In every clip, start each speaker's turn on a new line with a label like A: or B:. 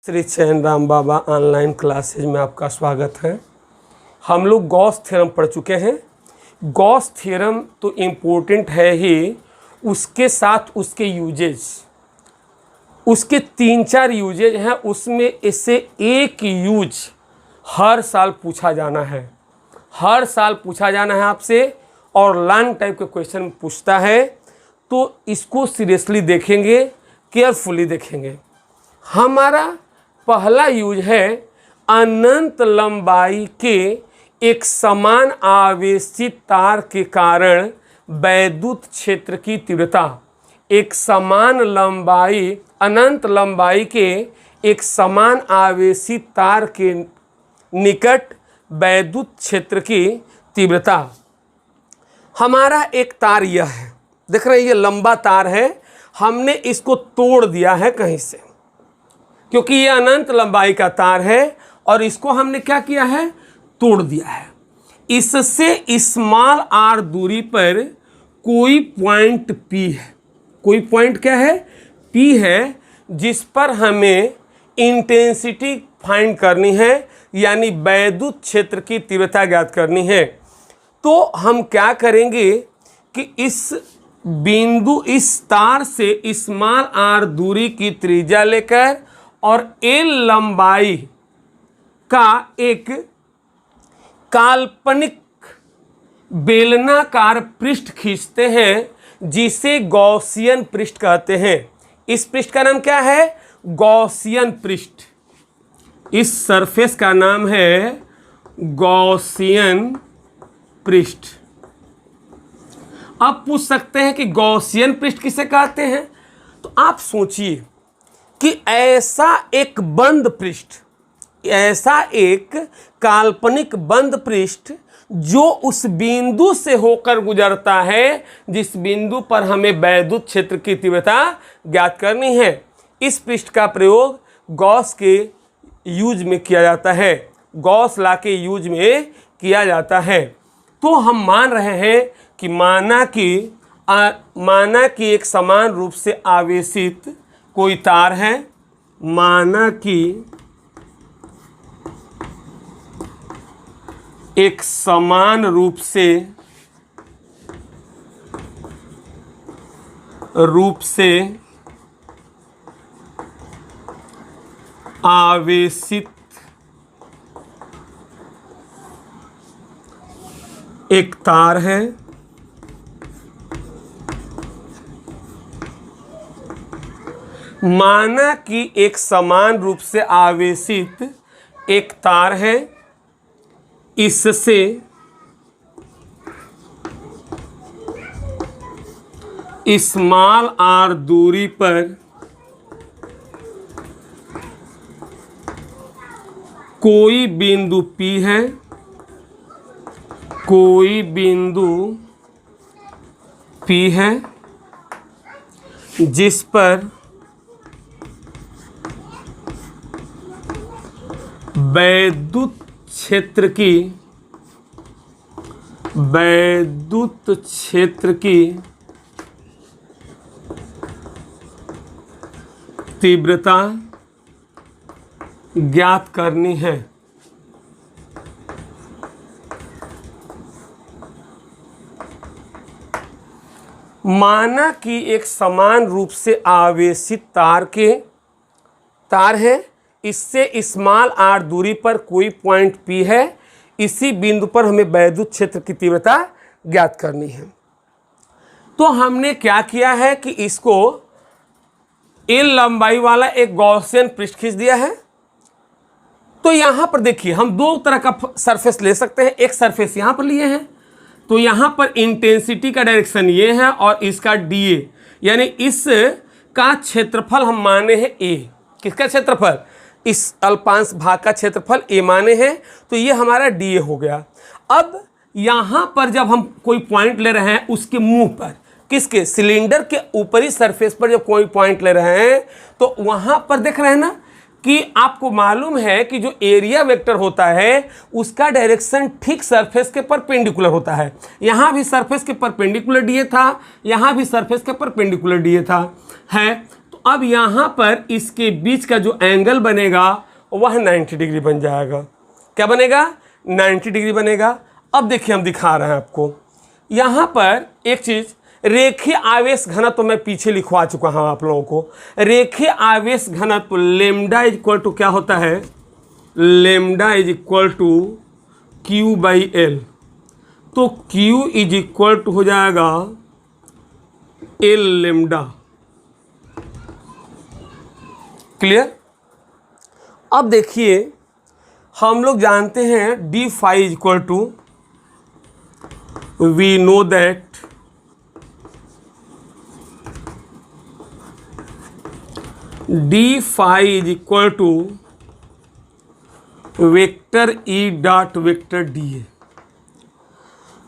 A: श्री चैन राम बाबा online classes में आपका स्वागत है। हम लोग गॉस थ्योरम पढ़ चुके हैं। गॉस थ्योरम तो इम्पोर्टेंट है ही, उसके साथ उसके यूजेज, उसके 3-4 यूजेज हैं। उसमें इससे एक यूज हर साल पूछा जाना है, हर साल पूछा जाना है आपसे, और लॉन्ग टाइप के क्वेश्चन पूछता है। तो इसको सीरियसली देखेंगे, केयरफुली देखेंगे। हमारा पहला यूज है अनंत लंबाई के एक समान आवेशित तार के कारण वैद्युत क्षेत्र की तीव्रता। एक समान लंबाई, अनंत लंबाई के एक समान आवेशित तार के निकट वैद्युत क्षेत्र की तीव्रता। हमारा एक तार यह है, देख रहे हैं, ये लंबा तार है। हमने इसको तोड़ दिया है कहीं से, क्योंकि ये अनंत लंबाई का तार है और इसको हमने क्या किया है, तोड़ दिया है। इससे स्मॉल आर दूरी पर कोई पॉइंट पी है, कोई पॉइंट क्या है, पी है, जिस पर हमें इंटेंसिटी फाइंड करनी है, यानी वैद्युत क्षेत्र की तीव्रता ज्ञात करनी है। तो हम क्या करेंगे कि इस बिंदु, इस तार से स्मॉल आर दूरी की त्रिज्या लेकर और एल लंबाई का एक काल्पनिक बेलनाकार पृष्ठ खींचते हैं, जिसे गॉसियन पृष्ठ कहते हैं। इस पृष्ठ का नाम क्या है, गॉसियन पृष्ठ। इस सरफेस का नाम है गॉसियन पृष्ठ। अब पूछ सकते हैं कि गॉसियन पृष्ठ किसे कहते हैं। तो आप सोचिए कि ऐसा एक बंद पृष्ठ, ऐसा एक काल्पनिक बंद पृष्ठ जो उस बिंदु से होकर गुजरता है जिस बिंदु पर हमें वैद्युत क्षेत्र की तीव्रता ज्ञात करनी है। इस पृष्ठ का प्रयोग गॉस के यूज में किया जाता है, गॉस लॉ के यूज में किया जाता है। तो हम मान रहे हैं कि माना कि एक समान रूप से आवेशित कोई तार है, माना कि एक समान रूप से आवेशित एक तार है, माना कि एक समान रूप से आवेशित एक तार है, इससे स्मॉल आर दूरी पर कोई बिंदु P है, कोई बिंदु P है, जिस पर वैद्युत क्षेत्र की तीव्रता ज्ञात करनी है। माना कि एक समान रूप से आवेशित तार है, इससे स्मॉल आर दूरी पर कोई पॉइंट P है, इसी बिंदु पर हमें वैद्युत क्षेत्र की तीव्रता ज्ञात करनी है। तो हमने क्या किया है कि इसको एल लंबाई वाला एक गॉसियन पृष्ठ खींच दिया है। तो यहां पर देखिए, हम दो तरह का सरफेस ले सकते हैं। एक सरफेस यहां पर लिए हैं, तो यहां पर इंटेंसिटी का डायरेक्शन ये है और इसका DA, यानी इस का क्षेत्रफल हम माने हैं A। किसका क्षेत्रफल, इस अल्पांश भाग का क्षेत्रफल A माने हैं, तो ये हमारा DA हो गया। अब यहाँ पर जब हम कोई पॉइंट ले रहे हैं उसके मुंह पर, किसके, सिलेंडर के ऊपरी सरफेस पर जब कोई पॉइंट ले रहे हैं, तो वहाँ पर देख रहे हैं ना कि आपको मालूम है कि जो एरिया वेक्टर होता है उसका डायरेक्शन ठीक सरफेस के परपेंडिकुलर होता है। यहाँ भी सरफेस के परपेंडिकुलर DA था, यहाँ भी सरफेस के परपेंडिकुलर DA था है। तो अब यहाँ पर इसके बीच का जो एंगल बनेगा वह 90 डिग्री बन जाएगा। क्या बनेगा? 90 डिग्री बनेगा। अब देखिए हम दिखा रहे हैं आपको यहाँ पर एक चीज़, रेखीय आवेश घनत्व मैं पीछे लिखवा चुका हूँ आप लोगों को। रेखीय आवेश घनत्व लेमडा इज इक्वल टू क्या होता है? Lambda is equal to Q by L. तो क्यू इज इक्वल टू हो जाएगा एल लेमडा। क्लियर? अब देखिए हम लोग जानते हैं D phi is equal to, we know that D phi is equal to vector E dot vector D A.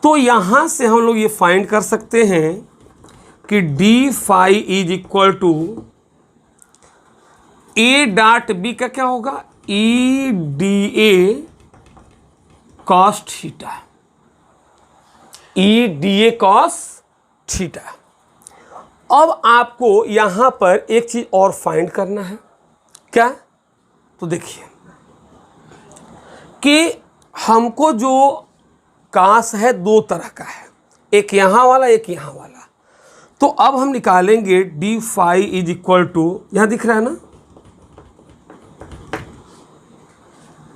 A: तो यहां से हम लोग ये फाइंड कर सकते हैं कि D phi is equal to A dot B का क्या होगा? E D A cos theta, E D A cos theta. अब आपको यहां पर एक चीज और फाइंड करना है। क्या? तो देखिए कि हमको जो कास है दो तरह का है, एक यहां वाला एक यहां वाला। तो अब हम निकालेंगे D phi is equal to, यहां दिख रहा है ना,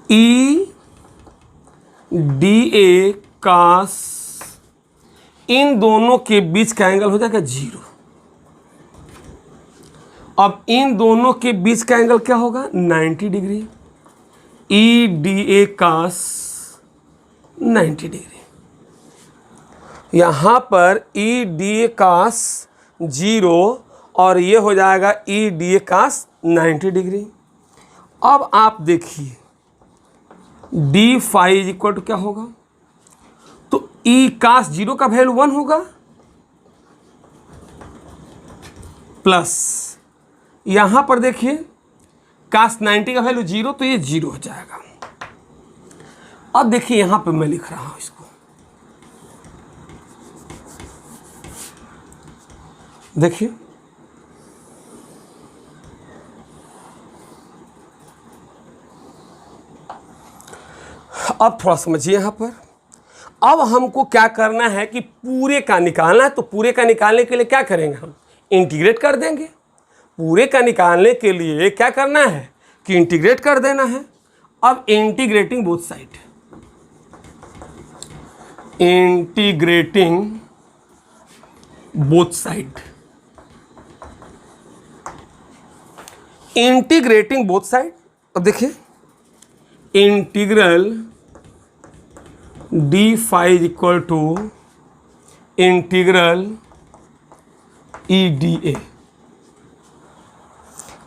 A: ई डी ए कास, इन दोनों के बीच का एंगल हो जाएगा 0। अब इन दोनों के बीच का एंगल क्या होगा? 90 degree. E D A cos 90 degree. यहाँ पर ई डी ए कास 0 और ये हो जाएगा ई डी ए कास 90 डिग्री। अब आप देखिए D phi is equal to क्या होगा? तो ई कास 0 का वैल्यू 1 होगा, प्लस यहां पर देखिए कास 90 का वैल्यू 0, तो ये 0 हो जाएगा। अब देखिए यहां पर मैं लिख रहा हूं इसको, देखिए अब थोड़ा समझिए यहां पर। अब हमको क्या करना है कि पूरे का निकालना है। तो पूरे का निकालने के लिए क्या करेंगे? हम इंटीग्रेट कर देंगे। पूरे का निकालने के लिए क्या करना है कि इंटीग्रेट कर देना है। अब integrating both side, integrating both side, integrating both side. अब देखिए integral D phi is equal to integral E D A,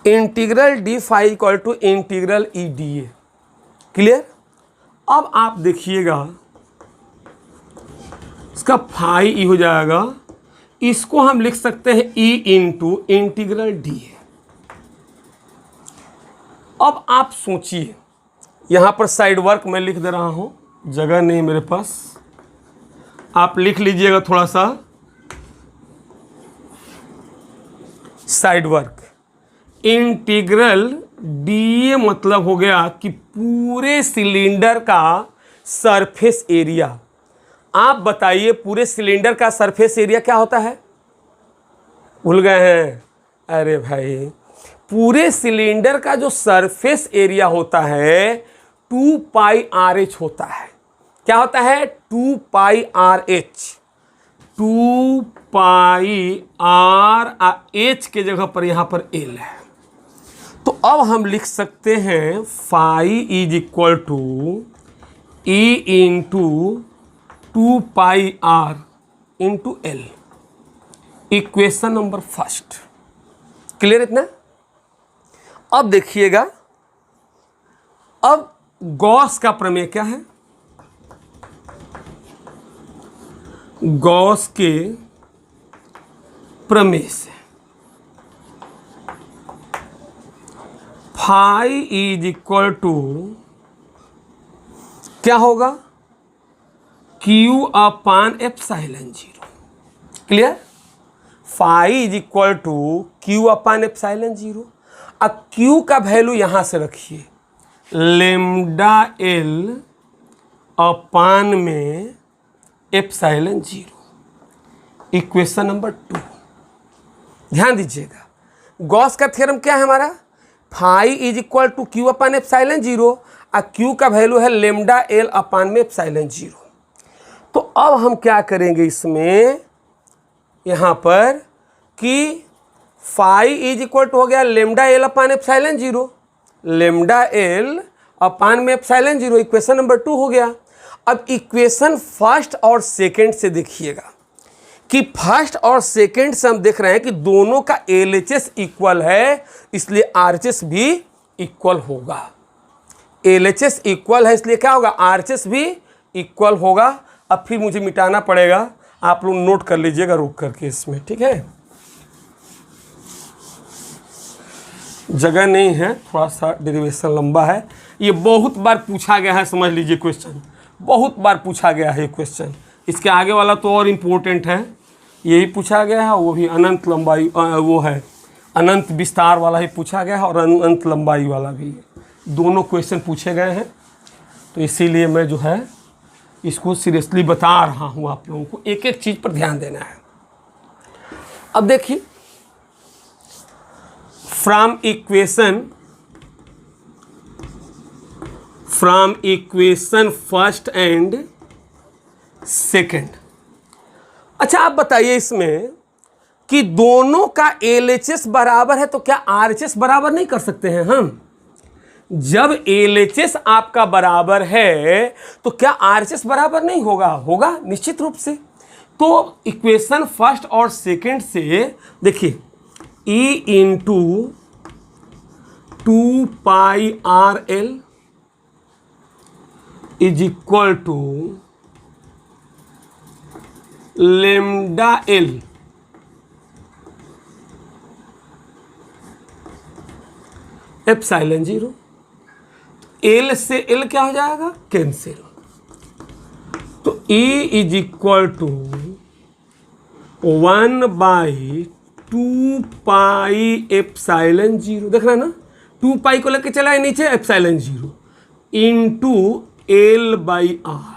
A: integral D phi equal to integral E D A. Clear? अब आप देखिएगा इसका फाई ई हो जाएगा, इसको हम लिख सकते हैं E into integral D A. अब आप सोचिए, यहां पर साइड वर्क मैं लिख दे रहा हूं, जगह नहीं मेरे पास, आप लिख लीजिएगा थोड़ा सा side work. Integral D A मतलब हो गया कि पूरे सिलेंडर का सरफेस एरिया। आप बताइए पूरे सिलेंडर का सरफेस एरिया क्या होता है? भूल गए हैं? अरे भाई, पूरे सिलेंडर का जो सरफेस एरिया होता है 2 पाई आर एच होता है। क्या होता है? 2 pi R H. 2 pi R H के जगह पर यहां पर एल है। तो अब हम लिख सकते हैं phi is equal to E into 2 pi R into L. Equation number first. Clear इतना? अब देखिएगा, अब गॉस का प्रमेय क्या है? गॉस के प्रमेय से फाई इज इक्वल टू क्या होगा? Q upon epsilon 0। Clear? Phi is equal to Q upon epsilon zero. अब क्यू का वैल्यू यहां से रखिए, लेमडा एल अपान में एप्सिलॉन जीरो। इक्वेशन नंबर 2, ध्यान दीजिएगा, गॉस का थ्योरम क्या है हमारा, phi is equal to Q upon epsilon zero, और क्यू का वैल्यू है लेमडा एल अपान में एप्सिलॉन जीरो। तो अब हम क्या करेंगे इसमें, यहाँ पर कि फाई इज इक्वल टू हो गया लेमडा एल अपान epsilon zero, lambda L upon में एप्सिलॉन जीरो, इक्वेशन नंबर 2 हो गया। अब इक्वेशन फर्स्ट और सेकंड से देखिएगा कि फर्स्ट और सेकंड से हम देख रहे हैं कि दोनों का LHS इक्वल है, इसलिए RHS भी इक्वल होगा। LHS इक्वल है इसलिए क्या होगा, RHS भी इक्वल होगा। अब फिर मुझे मिटाना पड़ेगा, आप लोग नोट कर लीजिएगा रुक करके इसमें, ठीक है, जगह नहीं है, थोड़ा सा डेरिवेशन लंबा है, ये बहुत बार पूछा गया है, समझ लीजिए क्वेश्चन बहुत बार पूछा गया है क्वेश्चन। इसके आगे वाला तो और इम्पोर्टेंट है, यही पूछा गया है, वो भी अनंत लंबाई, वो है अनंत विस्तार वाला ही पूछा गया है और अनंत लंबाई वाला भी, दोनों क्वेश्चन पूछे गए हैं। तो इसीलिए मैं जो है इसको सीरियसली बता रहा हूँ, आप लोगों को एक एक चीज़ पर ध्यान देना है। अब देखिए, from equation first and second. अच्छा आप बताइए इसमें कि दोनों का LHS बराबर है तो क्या RHS बराबर नहीं कर सकते हैं हम? जब LHS आपका बराबर है तो क्या RHS बराबर नहीं होगा? होगा निश्चित रूप से। तो इक्वेशन फर्स्ट और सेकंड से देखिए, E into 2 pi RL is equal to lambda L epsilon zero. L से एल क्या हो जाएगा, कैंसिल। तो E is equal to 1/2 pi epsilon zero, देख रहे हैं ना, 2 पाई को लेके चला है नीचे, एप्सिलॉन जीरो इंटू L/R।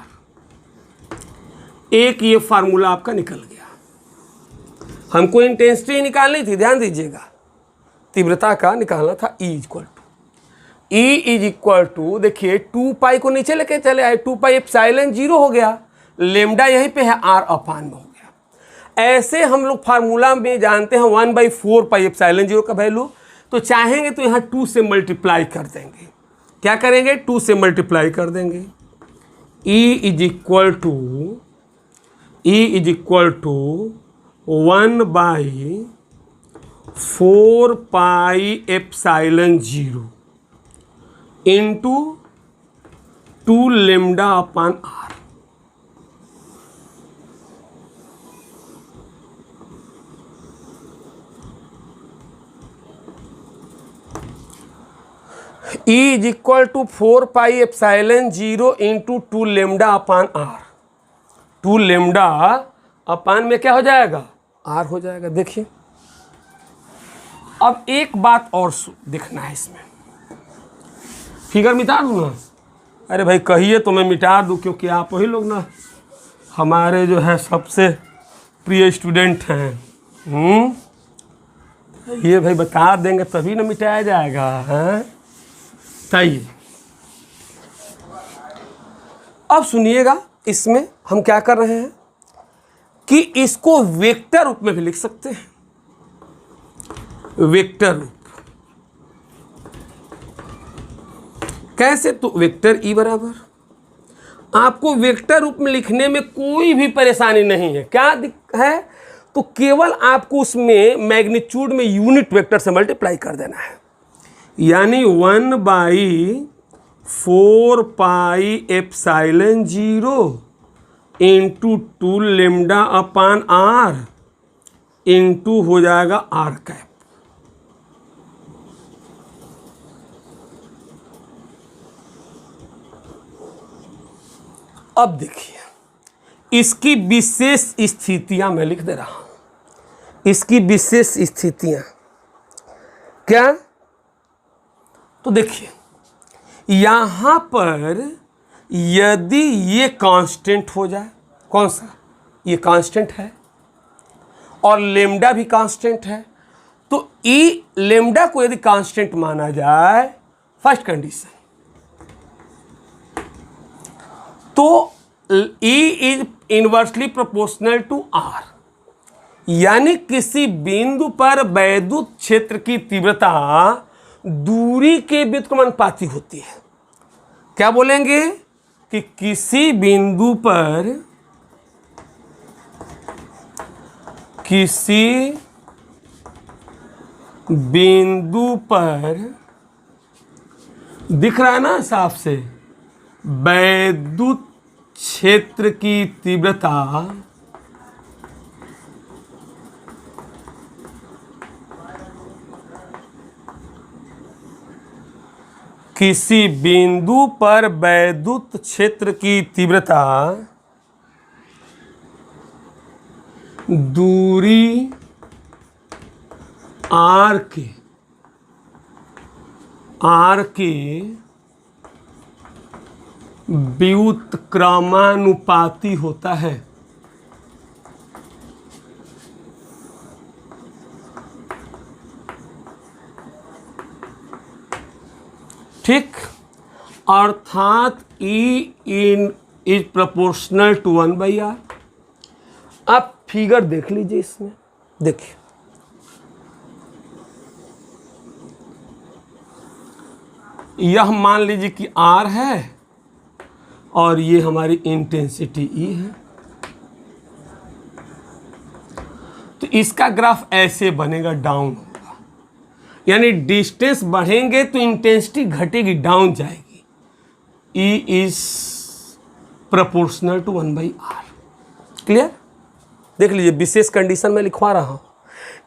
A: एक ये फार्मूला आपका निकल गया। हमको इंटेंसिटी निकालनी थी, ध्यान दीजिएगा, तीव्रता का निकालना था। E इज इक्वल टू देखिए 2 पाई को नीचे लेके चले आए, 2 पाई एप्सिलॉन जीरो हो गया, लेमडा यहीं पे है, R अपान में हो गया। ऐसे हम लोग फार्मूला में जानते हैं 1/4 पाई एप्सिलॉन जीरो का वैल्यू, तो चाहेंगे तो यहाँ 2 से मल्टीप्लाई कर देंगे। क्या करेंगे, 2 से मल्टीप्लाई कर देंगे। E is equal to 1/4 pi epsilon zero into 2 lambda upon R। E is equal to 4 pi epsilon zero into 2 lambda upon R। 2 lambda upon में क्या हो जाएगा, R हो जाएगा। देखिए अब एक बात और देखना है इसमें, फिगर मिटा दूँ ना? अरे भाई कहिए तो मैं मिटा दूँ, क्योंकि आप वही लोग ना हमारे जो है सबसे प्रिय स्टूडेंट हैं। ये भाई बता देंगे तभी ना मिटाया जाएगा, हैं? सही। अब सुनिएगा, इसमें हम क्या कर रहे हैं कि इसको वेक्टर रूप में भी लिख सकते हैं। वेक्टर रूप कैसे, तो वेक्टर E बराबर, आपको वेक्टर रूप में लिखने में कोई भी परेशानी नहीं है। क्या है, तो केवल आपको उसमें मैग्नीट्यूड में यूनिट वेक्टर से मल्टीप्लाई कर देना है, यानी 1/4 pi epsilon zero into 2 lambda upon R into हो जाएगा R कैप। अब देखिए, इसकी विशेष स्थितियां मैं लिख दे रहा हूं। इसकी विशेष स्थितियां क्या, तो देखिए यहां पर यदि ये कांस्टेंट हो जाए, कौन सा, ये कांस्टेंट है और लेम्डा भी कांस्टेंट है, तो ई लेम्डा को यदि कांस्टेंट माना जाए, फर्स्ट कंडीशन, तो E is inversely proportional to R, यानी किसी बिंदु पर वैद्युत क्षेत्र की तीव्रता दूरी के व्युत्क्रमानुपाती होती है। क्या बोलेंगे कि किसी बिंदु पर दिख रहा है ना साफ से, वैद्युत क्षेत्र की तीव्रता किसी बिंदु पर वैद्युत क्षेत्र की तीव्रता दूरी आर के व्युत्क्रमानुपाती होता है। ठीक, अर्थात E is proportional to 1/r। आप फिगर देख लीजिए, इसमें देखिए यह मान लीजिए कि R है और ये हमारी इंटेंसिटी E है, तो इसका ग्राफ ऐसे बनेगा, डाउन होगा, यानी डिस्टेंस बढ़ेंगे तो इंटेंसिटी घटेगी, डाउन जाएगी। E is proportional to 1/r। क्लियर? देख लीजिए, विशेष कंडीशन में लिखवा रहा हूं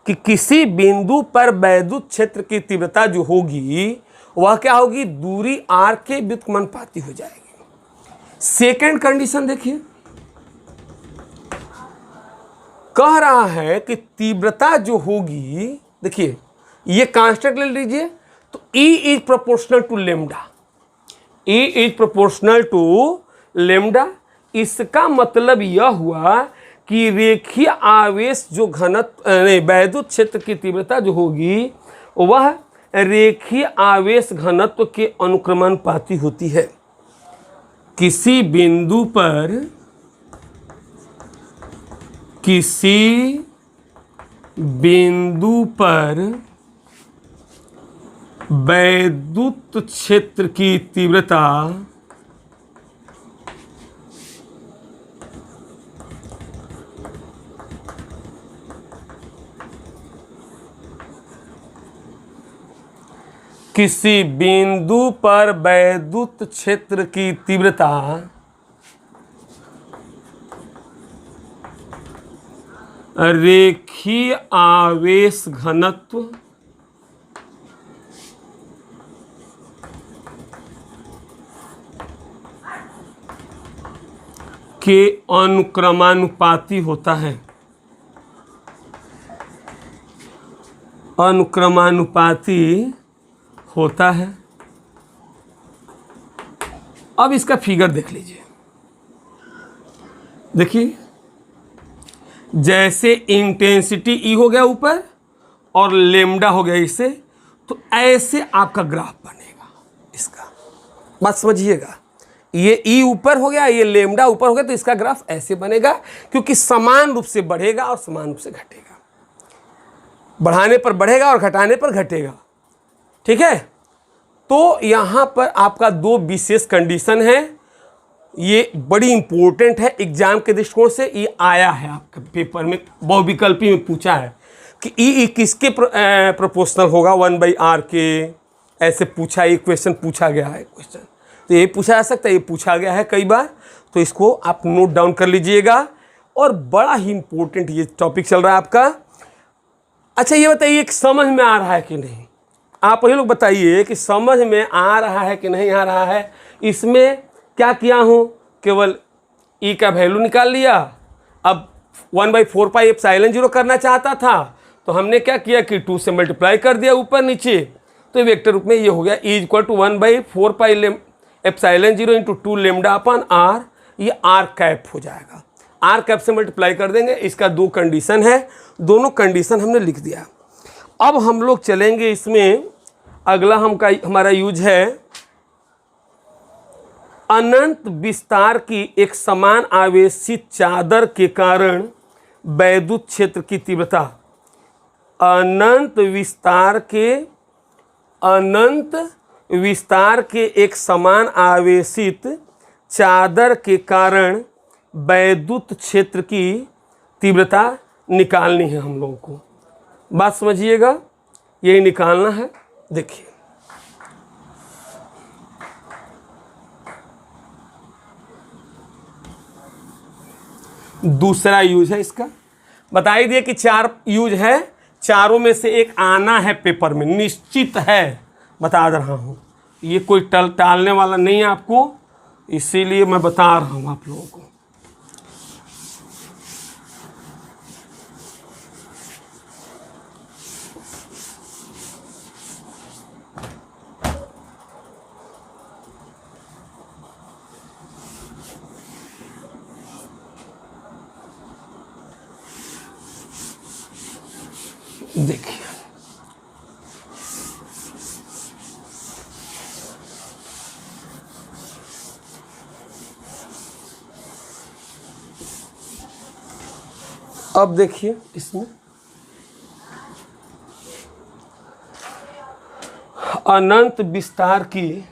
A: कि किसी बिंदु पर वैद्युत क्षेत्र की तीव्रता जो होगी वह क्या होगी, दूरी r के व्युत्क्रमानुपाती हो जाएगी। सेकेंड कंडीशन देखिए, कह रहा है कि तीव्रता जो होगी, देखिए ये कांस्टेंट ले लीजिए, तो E is proportional to lambda, E is proportional to lambda. इसका मतलब यह हुआ कि रेखीय आवेश जो घनत्व वैद्युत क्षेत्र की तीव्रता जो होगी वह रेखीय आवेश घनत्व के अनुक्रमानुपाती होती है। किसी बिंदु पर वैद्युत क्षेत्र की तीव्रता किसी बिंदु पर वैद्युत क्षेत्र की तीव्रता रेखीय आवेश घनत्व के अनुक्रमानुपाती होता है। अनुक्रमानुपाती होता है। अब इसका फिगर देख लीजिए, देखिए जैसे इंटेंसिटी ई हो गया ऊपर और लेम्डा हो गया इसे, तो ऐसे आपका ग्राफ बनेगा। इसका बात समझिएगा, ये ई ऊपर हो गया, ये लेम्डा ऊपर हो गया, तो इसका ग्राफ ऐसे बनेगा, क्योंकि समान रूप से बढ़ेगा और समान रूप से घटेगा। बढ़ाने पर बढ़ेगा और घटाने पर घटेगा। ठीक है, तो यहाँ पर आपका दो विशेष कंडीशन है, ये बड़ी इंपॉर्टेंट है एग्जाम के दृष्टिकोण से। ये आया है आपके पेपर में, बहुविकल्पी में पूछा है कि ई किसके प्रोपोर्शनल होगा 1/r के, ऐसे पूछा, ये क्वेश्चन पूछा गया है क्वेश्चन, तो ये पूछा जा सकता है, ये पूछा गया है कई बार, तो इसको आप नोट डाउन कर लीजिएगा। और बड़ा ही इंपॉर्टेंट ये टॉपिक चल रहा है आपका। अच्छा ये बताइए कि समझ में आ रहा है कि नहीं, आप ये लोग बताइए कि समझ में आ रहा है कि नहीं आ रहा है। इसमें क्या किया हूँ, केवल ई का वैल्यू निकाल लिया, अब 1/4πε0 करना चाहता था तो हमने क्या किया कि 2 से मल्टीप्लाई कर दिया ऊपर नीचे, तो वेक्टर रूप में ये हो गया E=1/4πε0 into 2 lambda upon R, ये आर कैप हो जाएगा। आर कैप से मल्टीप्लाई कर देंगे। इसका 2 कंडीशन है, दोनों कंडीशन हमने लिख दिया। अब हम लोग चलेंगे इसमें, अगला हमारा यूज है अनंत विस्तार की एक समान आवेशित चादर के कारण वैद्युत क्षेत्र की तीव्रता। अनंत विस्तार के एक समान आवेशित चादर के कारण वैद्युत क्षेत्र की तीव्रता निकालनी है हम लोगों को। बात समझिएगा, यही निकालना है। देखिए दूसरा यूज है इसका, बता ही दिए कि 4 यूज है, चारों में से एक आना है पेपर में, निश्चित है, बता रहा हूँ। ये कोई टालने वाला नहीं है आपको, इसीलिए मैं बता रहा हूँ आप लोगों को। देखिए अब देखिए इसमें अनंत विस्तार की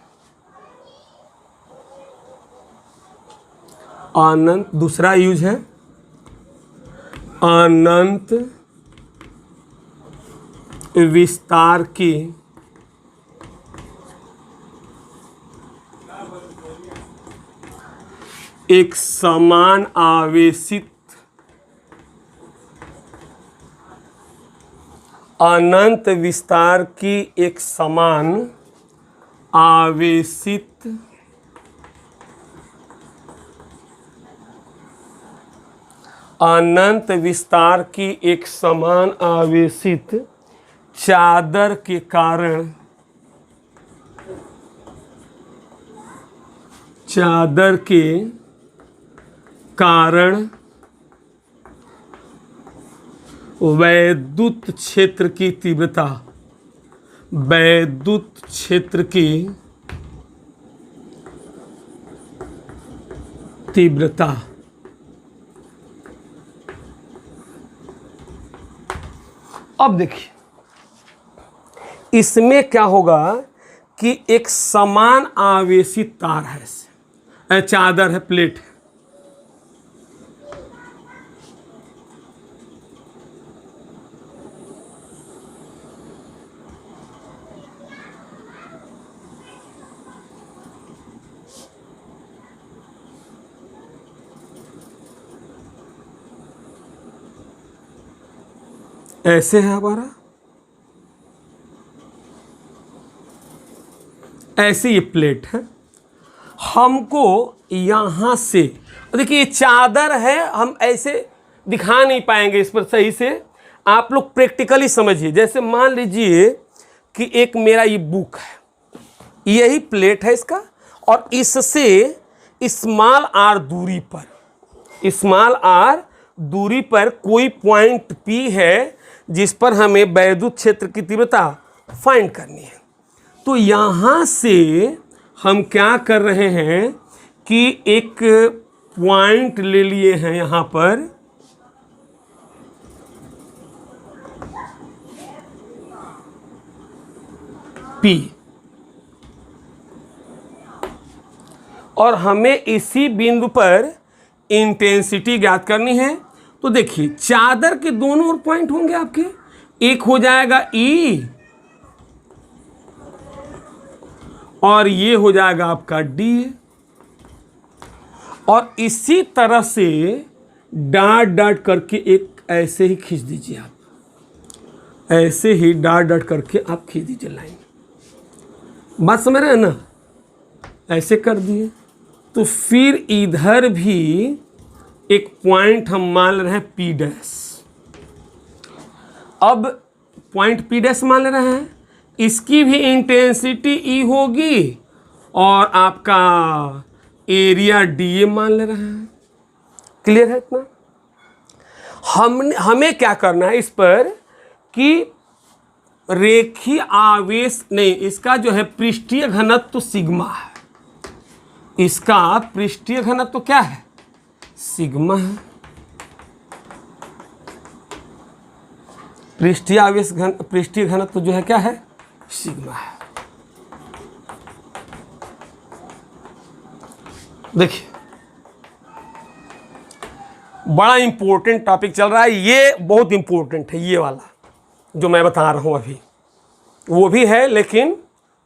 A: दूसरा यूज है अनंत विस्तार की एक समान आवेशित अनंत विस्तार की एक समान आवेशित अनंत विस्तार की एक समान आवेशित चादर के कारण वैद्युत क्षेत्र की तीव्रता अब देखिए इसमें क्या होगा कि एक समान आवेशित तार है, चादर है, प्लेट है। ऐसे है हमारा, ऐसी ये प्लेट है। हमको यहाँ से देखिए ये चादर है, हम ऐसे दिखा नहीं पाएंगे इस पर सही से, आप लोग प्रैक्टिकली समझिए। जैसे मान लीजिए कि एक मेरा ये बुक है, यही प्लेट है इसका, और इससे स्मॉल आर दूरी पर कोई पॉइंट P है जिस पर हमें वैद्युत क्षेत्र की तीव्रता फाइंड करनी है। तो यहाँ से हम क्या कर रहे हैं कि एक पॉइंट ले लिए हैं यहाँ पर, P, और हमें इसी बिंदु पर इंटेंसिटी ज्ञात करनी है। तो देखिए चादर के दोनों ओर पॉइंट होंगे आपके, एक हो जाएगा E और ये हो जाएगा आपका D, और इसी तरह से डॉट डॉट करके एक ऐसे ही खींच दीजिए आप, ऐसे ही डॉट डॉट करके आप खींच दीजिए लाइन। बात समझ रहे हैं ना, ऐसे कर दिए। तो फिर इधर भी एक पॉइंट हम मान रहे हैं पी डैश। अब पॉइंट पी डैश मान रहे हैं, इसकी भी इंटेंसिटी ई होगी और आपका एरिया डी ए मान ले रहे हैं। क्लियर है इतना? हमें क्या करना है इस पर कि रेखीय आवेश नहीं, इसका जो है पृष्ठीय घनत्व तो सिग्मा है, इसका पृष्ठीय घनत्व तो क्या है, सिग्मा है। पृष्ठीय घनत्व जो है क्या है, सिग्मा है। देखिए बड़ा इंपॉर्टेंट टॉपिक चल रहा है, ये बहुत इंपॉर्टेंट है, ये वाला जो मैं बता रहा हूं अभी वो भी है, लेकिन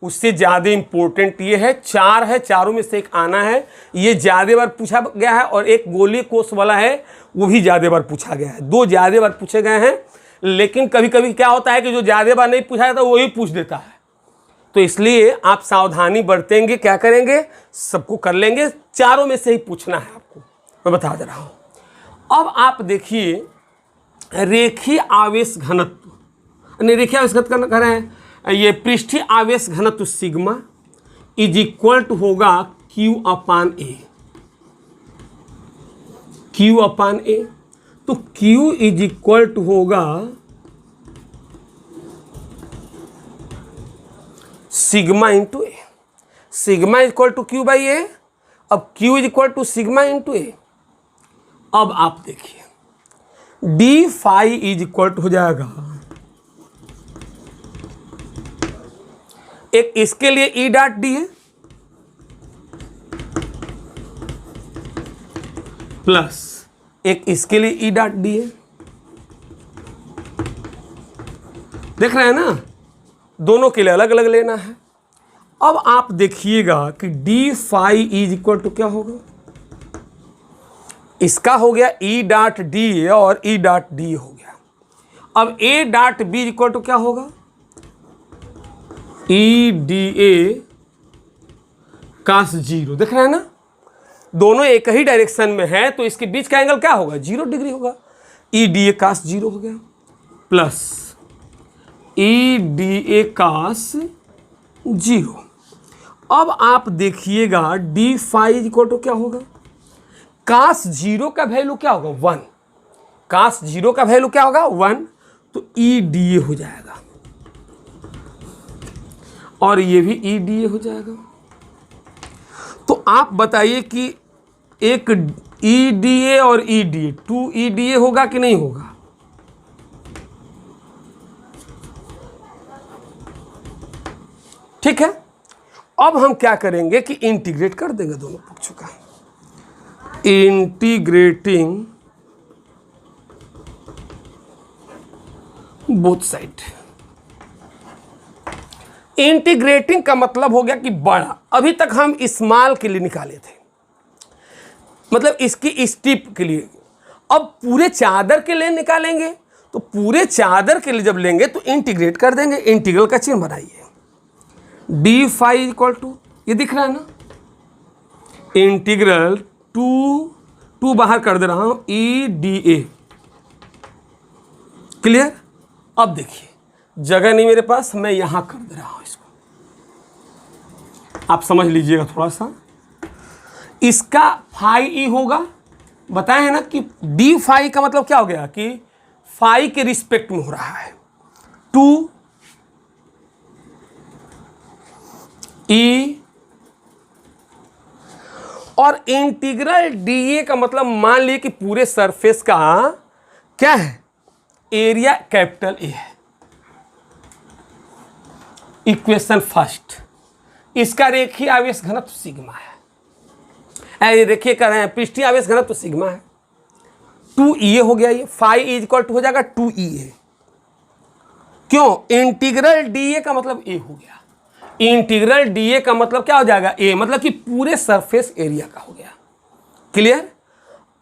A: उससे ज़्यादा इंपॉर्टेंट ये है। चार है, चारों में से एक आना है, ये ज़्यादा बार पूछा गया है, और एक गोलीय कोष वाला है वो भी ज़्यादा बार पूछा गया है। दो ज़्यादा बार पूछे गए हैं, लेकिन कभी कभी क्या होता है कि जो ज़्यादा बार नहीं पूछा जाता वही पूछ देता है। तो इसलिए आप सावधानी बरतेंगे, क्या करेंगे, सबको कर लेंगे, चारों में से ही पूछना है आपको, मैं बता दे रहा हूँ। अब आप देखिए रेखीय आवेश घनत्व, रेखीय आवेश घनत्व कर रहे हैं, ये पृष्ठीय आवेश घनत्व सिग्मा इज इक्वल टू होगा Q upon A. Q upon A, तो Q इज इक्वल टू होगा sigma into A. Sigma is equal to Q by A. अब Q is equal to sigma into A. अब आप देखिए D phi is equal to हो जाएगा, एक इसके लिए ई डॉट डी है प्लस एक इसके लिए ई डॉट डी है। देख रहे हैं ना, दोनों के लिए अलग अलग लेना है। अब आप देखिएगा कि D phi is equal to क्या होगा, इसका हो गया ई डॉट डी और ई डॉट डी हो गया। अब A dot B equal to क्या होगा, E D A cos zero. देख रहे हैं ना, दोनों एक ही डायरेक्शन में है, तो इसके बीच का एंगल क्या होगा, 0 डिग्री होगा। E D A cos zero हो गया plus E D A cos zero. अब आप देखिएगा डी फाई इक्वल टू क्या होगा, कास जीरो का वैल्यू क्या होगा 1, कास जीरो का वैल्यू क्या होगा 1, तो ई डी ए हो जाएगा और ये भी ई डी ए हो जाएगा। तो आप बताइए कि एक ई डी ए और ई डी ए, 2 ई डी ए होगा कि नहीं होगा, ठीक है। अब हम क्या करेंगे कि इंटीग्रेट कर देंगे दोनों पक्षों का, इंटीग्रेटिंग बोथ साइड। इंटीग्रेटिंग का मतलब हो गया कि बड़ा, अभी तक हम स्मॉल के लिए निकाले थे, मतलब इसकी स्टिप के लिए। अब पूरे चादर के लिए निकालेंगे, तो पूरे चादर के लिए जब लेंगे तो इंटीग्रेट कर देंगे। इंटीग्रल का चिन्ह बनाइए, डी फाई इक्वल टू, ये दिख रहा है ना, इंटीग्रल टू बाहर कर दे रहा हूं, ई डी ए। क्लियर? अब देखिए जगह नहीं मेरे पास, मैं यहां कर दे रहा हूं इसको, आप समझ लीजिएगा थोड़ा सा। इसका फाई ई होगा, बताए हैं ना कि डी फाई का मतलब क्या हो गया कि फाई के रिस्पेक्ट में हो रहा है, 2 ई, और इंटीग्रल डी ए का मतलब मान लिए कि पूरे सरफेस का क्या है, एरिया कैपिटल ए है। इक्वेशन फर्स्ट, इसका रेखीय आवेश घनत्व सिग्मा है, रेखीय कर रहे हैं, पृष्ठीय आवेश घनत्व सिग्मा है, 2 ई हो गया, ये फाई इज इक्वल टू हो जाएगा 2 ई ए। क्यों? इंटीग्रल डी ए का मतलब ए हो गया, इंटीग्रल डी ए का मतलब क्या हो जाएगा ए, मतलब कि पूरे सरफेस एरिया का हो गया। क्लियर?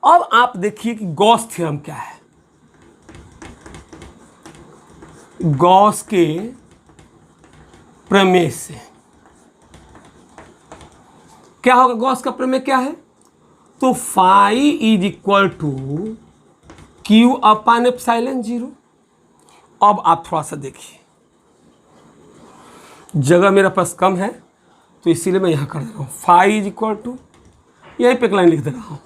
A: अब आप देखिए कि गॉस थ्योरम क्या है। गॉस के प्रमेय से क्या होगा, गॉस का प्रमेय क्या है, तो phi is equal to Q upon epsilon 0। अब आप थोड़ा सा देखिए, जगह मेरे पास कम है तो इसीलिए मैं यहाँ कर दे रहा हूँ। फाई इज इक्वल टू, यहीं पे एक लाइन लिख दे रहा हूँ,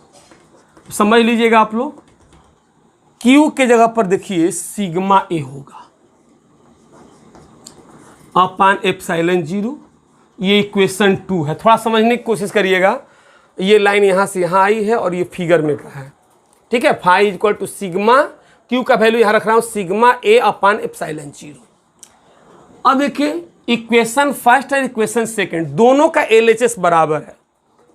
A: समझ लीजिएगा आप लोग। क्यू के जगह पर देखिए सिग्मा ए होगा अपान एप्सिलॉन 0। ये इक्वेशन 2 है, थोड़ा समझने की कोशिश करिएगा। ये लाइन यहाँ से यहाँ आई है और ये फिगर में का है, ठीक है। Phi is equal to sigma, Q का वैल्यू यहाँ रख रहा हूँ सिग्मा ए अपान एप्सिलॉन 0। अब देखिए इक्वेशन फर्स्ट और इक्वेशन सेकंड दोनों का एलएचएस बराबर है,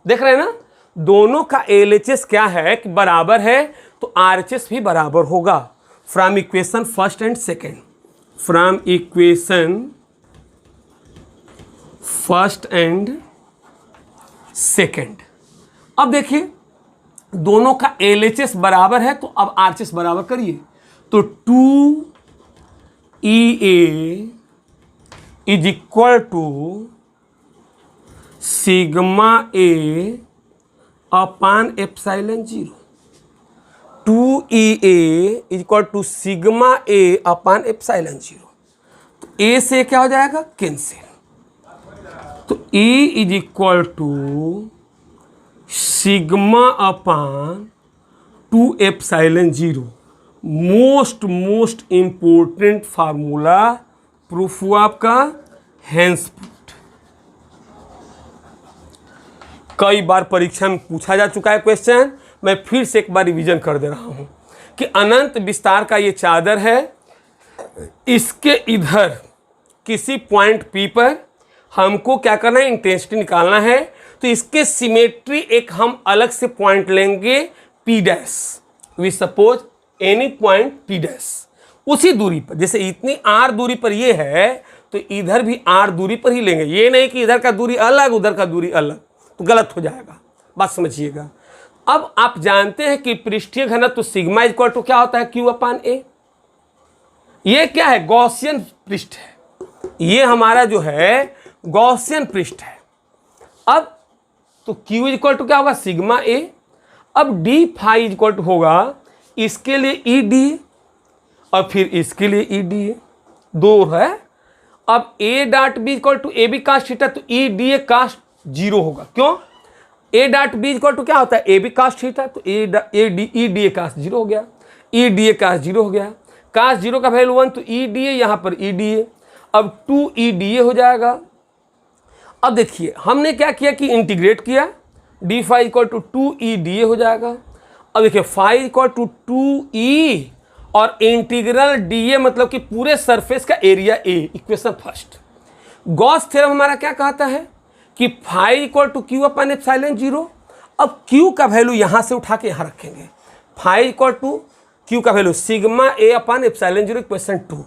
A: देख रहे हैं ना। दोनों का एलएचएस क्या है कि बराबर है, तो आरएचएस भी बराबर होगा। From equation first and second, from equation first and second. अब देखिए दोनों का एलएचएस बराबर है, तो अब आरएचएस बराबर करिए। तो 2EA is equal to sigma A upon epsilon 0। 2EA is equal to sigma A upon epsilon 0। तो ए से क्या हो जाएगा, कैंसिल। तो E is equal to sigma upon 2 epsilon 0। Most important formula proof हुआ आपका हेंस प्रूफ। कई बार परीक्षा में पूछा जा चुका है क्वेश्चन, मैं फिर से एक बार रिवीजन कर दे रहा हूं कि अनंत विस्तार का ये चादर है, इसके इधर किसी पॉइंट P पर हमको क्या करना है, इंटेंसिटी निकालना है। तो इसके सिमेट्री एक हम अलग से पॉइंट लेंगे P dash, we suppose any point P dash, उसी दूरी पर। जैसे इतनी r दूरी पर ये है तो इधर भी r दूरी पर ही लेंगे, ये नहीं कि इधर का दूरी अलग उधर का दूरी अलग, तो गलत हो जाएगा, बात समझिएगा। अब आप जानते हैं कि पृष्ठीय घनत्व सिग्मा इक्वल टू क्या होता है, क्यू अपान ए। ये क्या है, गॉसियन पृष्ठ है, ये हमारा जो है गॉसियन पृष्ठ है। अब तो Q इक्वल टू क्या होगा, सिग्मा ए। अब डी फाई इक्वल टू होगा इसके लिए ई डी और फिर इसके लिए ई डी ए, दो है। अब A dot B equal to A B cos theta, तो ई डी ए कास्ट 0 होगा। क्यों, A dot B equal to क्या होता है, ए बी कास्ट थीटा, तो ई डी ए कास्ट 0 हो गया, ई डी ए कास्ट 0 हो गया। कास्ट 0 का वैल्यू 1, तो ई डी ए यहाँ पर ई डी ए, अब 2 ई डी ए हो जाएगा। अब देखिए हमने क्या किया कि इंटीग्रेट किया, D phi equal to 2 E D A हो जाएगा। अब देखिए फाई इक्वल टू 2 ई और इंटीग्रल डी ए मतलब कि पूरे सरफेस का area A, equation first. Gauss theorem हमारा क्या कहता है कि phi equal to Q upon epsilon 0। अब क्यू का वैल्यू यहाँ से उठा के यहाँ रखेंगे, फाई इक्वल टू क्यू का वैल्यू सिग्मा ए अपन एप्सिलॉन 0, इक्वेशन 2।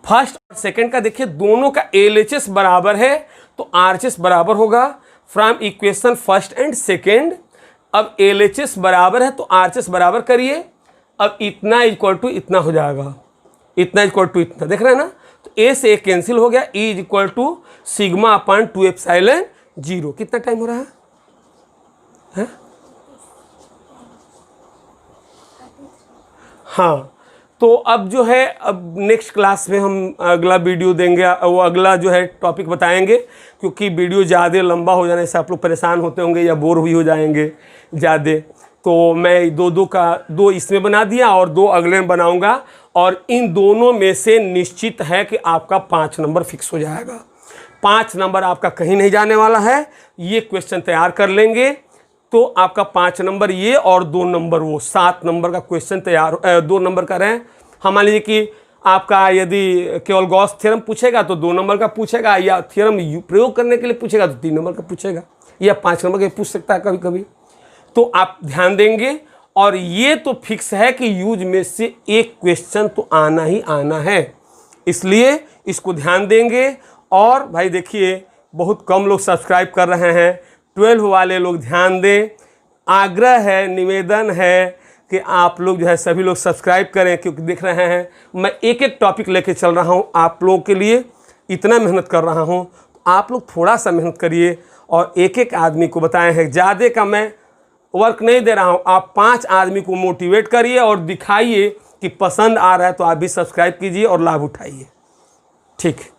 A: फर्स्ट और सेकंड का देखिए दोनों का एलएचएस बराबर है, तो आरएचएस बराबर होगा from equation first and second. अब एलएचएस बराबर है तो आरएचएस बराबर करिए। अब इतना इक्वल टू इतना हो जाएगा, इतना इक्वल टू इतना, देख रहे हैं ना। तो ए से ए कैंसिल हो गया, E is equal to sigma upon 2 epsilon 0। कितना टाइम हो रहा है? हाँ, तो अब जो है अब नेक्स्ट क्लास में हम अगला वीडियो देंगे, वो अगला जो है टॉपिक बताएंगे, क्योंकि वीडियो ज़्यादा लंबा हो जाने से आप लोग परेशान होते होंगे या बोर भी हो जाएंगे ज़्यादा। तो मैं दो इसमें बना दिया और 2 अगले में बनाऊंगा, और इन दोनों में से निश्चित है कि आपका 5 नंबर फिक्स हो जाएगा। 5 नंबर आपका कहीं नहीं जाने वाला है। ये क्वेश्चन तैयार कर लेंगे तो आपका 5 नंबर ये और 2 नंबर वो, 7 नंबर का क्वेश्चन तैयार, 2 नंबर का रहे। हम मान लीजिए कि आपका यदि केवल गॉस थ्योरम पूछेगा तो 2 नंबर का पूछेगा, या थ्योरम प्रयोग करने के लिए पूछेगा तो 3 नंबर का पूछेगा, या 5 नंबर का पूछ सकता है कभी कभी। तो आप ध्यान देंगे, और ये तो फिक्स है कि यूज में से एक क्वेश्चन तो आना ही आना है, इसलिए इसको ध्यान देंगे। और भाई देखिए बहुत कम लोग सब्सक्राइब कर रहे हैं, 12 वाले लोग ध्यान दें। आग्रह है, निवेदन है कि आप लोग जो है सभी लोग सब्सक्राइब करें, क्योंकि देख रहे हैं मैं एक एक टॉपिक लेके चल रहा हूँ आप लोगों के लिए, इतना मेहनत कर रहा हूँ। तो आप लोग थोड़ा सा मेहनत करिए और एक एक आदमी को बताए हैं। ज़्यादा का मैं वर्क नहीं दे रहा हूँ, आप 5 आदमी को मोटिवेट करिए और दिखाइए कि पसंद आ रहा है, तो आप भी सब्सक्राइब कीजिए और लाभ उठाइए। ठीक है।